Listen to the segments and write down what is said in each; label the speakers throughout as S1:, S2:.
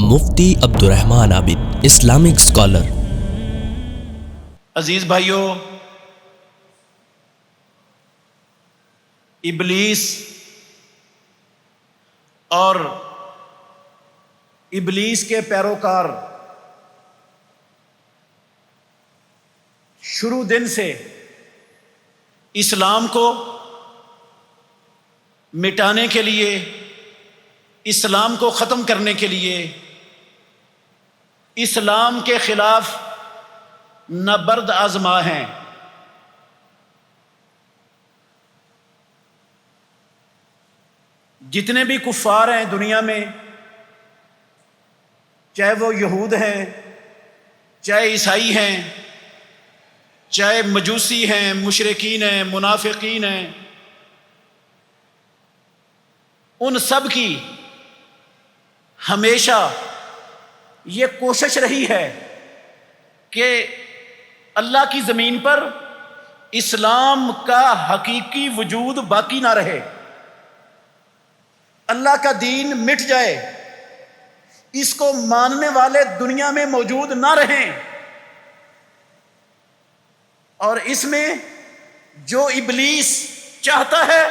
S1: مفتی عبد الرحمن عابد، Islamic scholar.
S2: عزیز بھائیو، ابلیس اور ابلیس کے پیروکار شروع دن سے اسلام کو مٹانے کے لیے، اسلام کو ختم کرنے کے لیے، اسلام کے خلاف نبرد آزما ہیں۔ جتنے بھی کفار ہیں دنیا میں، چاہے وہ یہود ہیں، چاہے عیسائی ہیں، چاہے مجوسی ہیں، مشرکین ہیں، منافقین ہیں، ان سب کی ہمیشہ یہ کوشش رہی ہے کہ اللہ کی زمین پر اسلام کا حقیقی وجود باقی نہ رہے، اللہ کا دین مٹ جائے، اس کو ماننے والے دنیا میں موجود نہ رہیں، اور اس میں جو ابلیس چاہتا ہے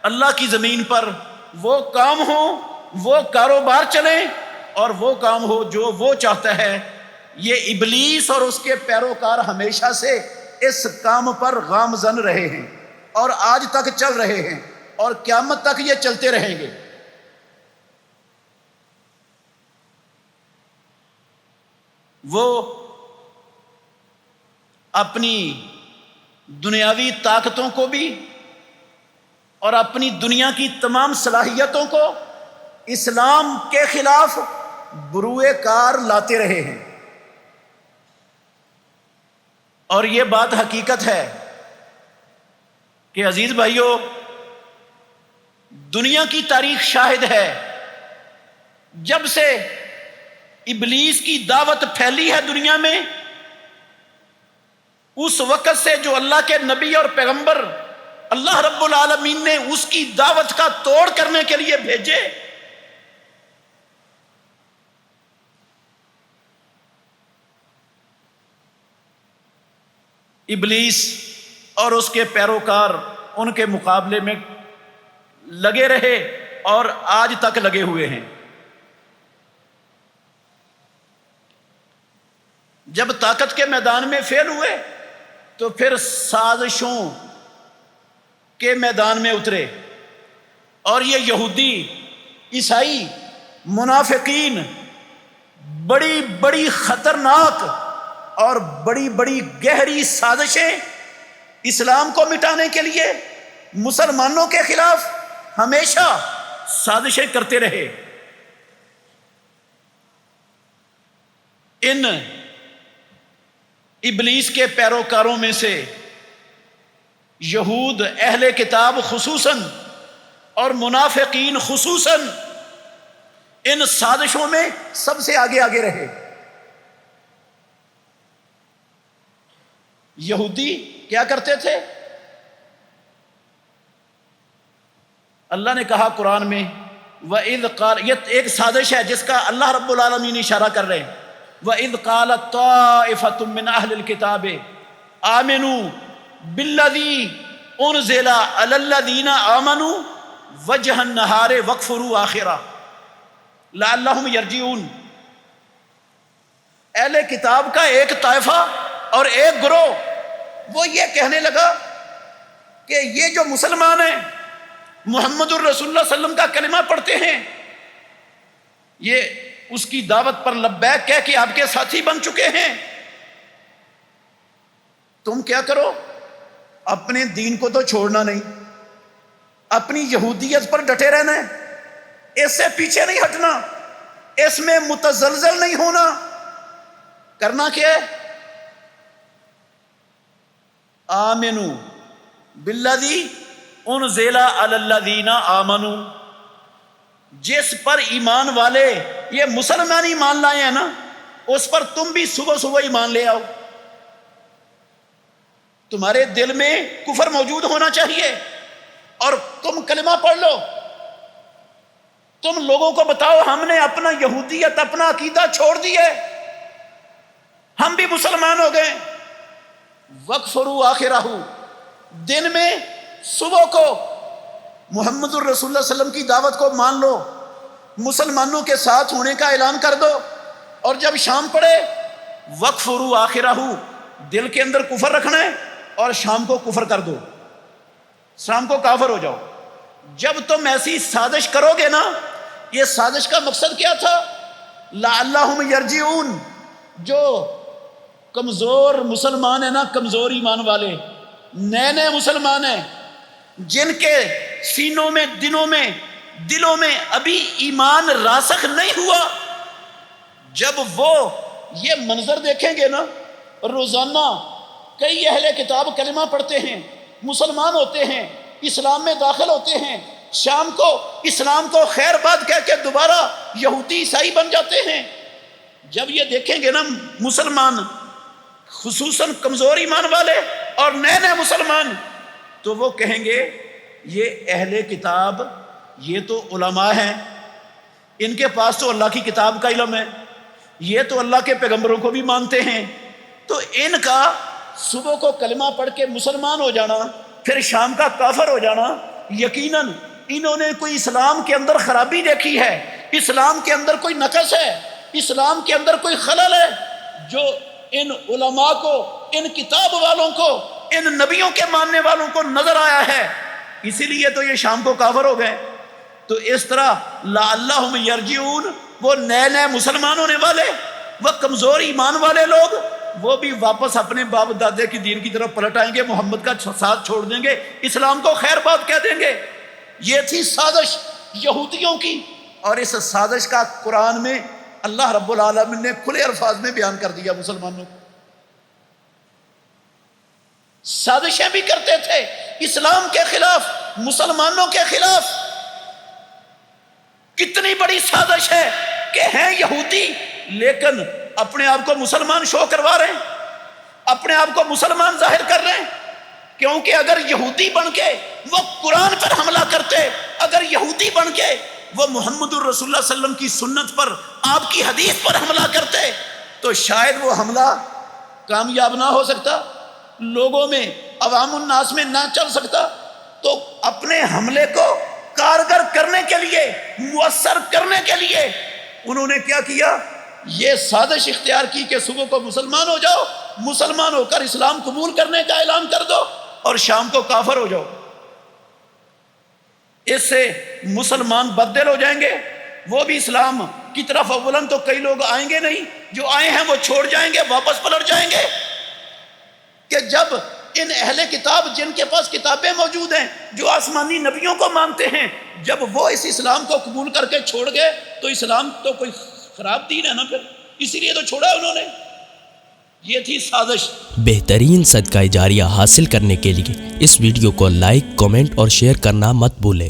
S2: اللہ کی زمین پر وہ کام ہو، وہ کاروبار چلیں، اور وہ کام ہو جو وہ چاہتا ہے۔ یہ ابلیس اور اس کے پیروکار ہمیشہ سے اس کام پر گامزن رہے ہیں اور آج تک چل رہے ہیں اور قیامت تک یہ چلتے رہیں گے۔ وہ اپنی دنیاوی طاقتوں کو بھی اور اپنی دنیا کی تمام صلاحیتوں کو اسلام کے خلاف بروئے کار لاتے رہے ہیں، اور یہ بات حقیقت ہے کہ عزیز بھائیو، دنیا کی تاریخ شاہد ہے، جب سے ابلیس کی دعوت پھیلی ہے دنیا میں، اس وقت سے جو اللہ کے نبی اور پیغمبر اللہ رب العالمین نے اس کی دعوت کا توڑ کرنے کے لیے بھیجے، ابلیس اور اس کے پیروکار ان کے مقابلے میں لگے رہے اور آج تک لگے ہوئے ہیں۔ جب طاقت کے میدان میں فیل ہوئے تو پھر سازشوں کے میدان میں اترے، اور یہ یہودی، عیسائی، منافقین بڑی بڑی خطرناک اور بڑی بڑی گہری سازشیں اسلام کو مٹانے کے لیے مسلمانوں کے خلاف ہمیشہ سازشیں کرتے رہے۔ ان ابلیس کے پیروکاروں میں سے یہود، اہل کتاب خصوصاً اور منافقین خصوصاً ان سازشوں میں سب سے آگے آگے رہے۔ یہودی کیا کرتے تھے؟ اللہ نے کہا قرآن میں، وَإِذْ قَالَ، یہ ایک سازش ہے جس کا اللہ رب العالمین اشارہ کر رہے ہیں، وَإِذْ قَالَتْ طَائِفَةٌ مِّنْ أَهْلِ الْكِتَابِ آمِنُوا بِالَّذِي أُنزِلَ عَلَى الَّذِينَ آمَنُوا وَجْهَ النَّهَارِ وَاكْفُرُوا آخِرَهُ لَعَلَّهُمْ يَرْجِعُونَ۔ اہل کتاب کا ایک طائفہ اور ایک گروہ وہ یہ کہنے لگا کہ یہ جو مسلمان ہیں، محمد الرسول اللہ صلی اللہ علیہ وسلم کا کلمہ پڑھتے ہیں، یہ اس کی دعوت پر لبیک کہہ کے آپ کے ساتھی بن چکے ہیں، تم کیا کرو، اپنے دین کو تو چھوڑنا نہیں، اپنی یہودیت پر ڈٹے رہنا ہے، اس سے پیچھے نہیں ہٹنا، اس میں متزلزل نہیں ہونا، کرنا کیا ہے؟ آمنو بالذی انزل علی الذین آمنوا، جس پر ایمان والے یہ مسلمان ایمان لائے ہیں نا، اس پر تم بھی صبح صبح ایمان لے آؤ۔ تمہارے دل میں کفر موجود ہونا چاہیے اور تم کلمہ پڑھ لو، تم لوگوں کو بتاؤ ہم نے اپنا یہودیت اپنا عقیدہ چھوڑ دیا، ہم بھی مسلمان ہو گئے۔ وَاکْفُرُوا آخِرَہُ، دن میں صبح کو محمد الرسول اللہ صلی اللہ علیہ وسلم کی دعوت کو مان لو، مسلمانوں کے ساتھ ہونے کا اعلان کر دو، اور جب شام پڑے وَاکْفُرُوا آخِرَہُ، دل کے اندر کفر رکھنا ہے اور شام کو کفر کر دو، شام کو کافر ہو جاؤ۔ جب تم ایسی سازش کرو گے نا، یہ سازش کا مقصد کیا تھا؟ لعلہم یرجعون، جو کمزور مسلمان ہیں نا، کمزور ایمان والے، نئے نئے مسلمان ہیں، جن کے سینوں میں دلوں میں ابھی ایمان راسخ نہیں ہوا، جب وہ یہ منظر دیکھیں گے نا، روزانہ کئی اہل کتاب کلمہ پڑھتے ہیں، مسلمان ہوتے ہیں، اسلام میں داخل ہوتے ہیں، شام کو اسلام کو خیر بات کہہ کے دوبارہ یہودی عیسائی بن جاتے ہیں، جب یہ دیکھیں گے نا مسلمان، خصوصاً کمزور ایمان والے اور نئے نئے مسلمان، تو وہ کہیں گے یہ اہل کتاب، یہ تو علماء ہیں، ان کے پاس تو اللہ کی کتاب کا علم ہے، یہ تو اللہ کے پیغمبروں کو بھی مانتے ہیں، تو ان کا صبح کو کلمہ پڑھ کے مسلمان ہو جانا، پھر شام کا کافر ہو جانا، یقیناً انہوں نے کوئی اسلام کے اندر خرابی دیکھی ہے، اسلام کے اندر کوئی نقص ہے، اسلام کے اندر کوئی خلل ہے، جو ان علماء کو، ان کتاب والوں کو، ان نبیوں کے ماننے والوں کو نظر آیا ہے، اسی لیے تو یہ شام کو کافر ہو گئے۔ تو اس طرح لعلہم یرجعون، وہ نئے نئے مسلمان ہونے والے، وہ کمزور ایمان والے لوگ، وہ بھی واپس اپنے باپ دادے کی دین کی طرف پلٹ آئیں گے، محمد کا ساتھ چھوڑ دیں گے، اسلام کو خیر بات کہہ دیں گے۔ یہ تھی سازش یہودیوں کی، اور اس سازش کا قرآن میں اللہ رب العالمین نے کھلے الفاظ میں بیان کر دیا مسلمانوں کو۔ سازشیں بھی کرتے تھے اسلام کے خلاف، مسلمانوں کے خلاف۔ کتنی بڑی سازش ہے کہ ہیں یہودی لیکن اپنے آپ کو مسلمان شو کروا رہے ہیں، اپنے آپ کو مسلمان ظاہر کر رہے ہیں، کیونکہ اگر یہودی بن کے وہ قرآن پر حملہ کرتے، اگر یہودی بن کے وہ محمد الرسول اللہ صلی اللہ علیہ وسلم کی سنت پر، آپ کی حدیث پر حملہ کرتے، تو شاید وہ حملہ کامیاب نہ ہو سکتا، لوگوں میں، عوام الناس میں نہ چل سکتا۔ تو اپنے حملے کو کارگر کرنے کے لیے، مؤثر کرنے کے لیے انہوں نے کیا کیا؟ یہ سازش اختیار کی کہ صبح کو مسلمان ہو جاؤ، مسلمان ہو کر اسلام قبول کرنے کا اعلان کر دو، اور شام کو کافر ہو جاؤ۔ اس سے مسلمان بددل ہو جائیں گے، وہ بھی اسلام کی طرف اولن تو کئی لوگ آئیں گے نہیں، جو آئے ہیں وہ چھوڑ جائیں گے، واپس پلٹ جائیں گے۔ کہ جب ان اہل کتاب جن کے پاس کتابیں موجود ہیں، جو آسمانی نبیوں کو مانتے ہیں، جب وہ اس اسلام کو قبول کر کے چھوڑ گئے، تو اسلام تو کوئی خراب دین ہے نا، پھر اسی لیے تو چھوڑا انہوں نے۔ یہ تھی سازش۔
S1: بہترین صدقہ جاریہ حاصل کرنے کے لیے اس ویڈیو کو لائک، کمنٹ اور شیئر کرنا مت بھولیں۔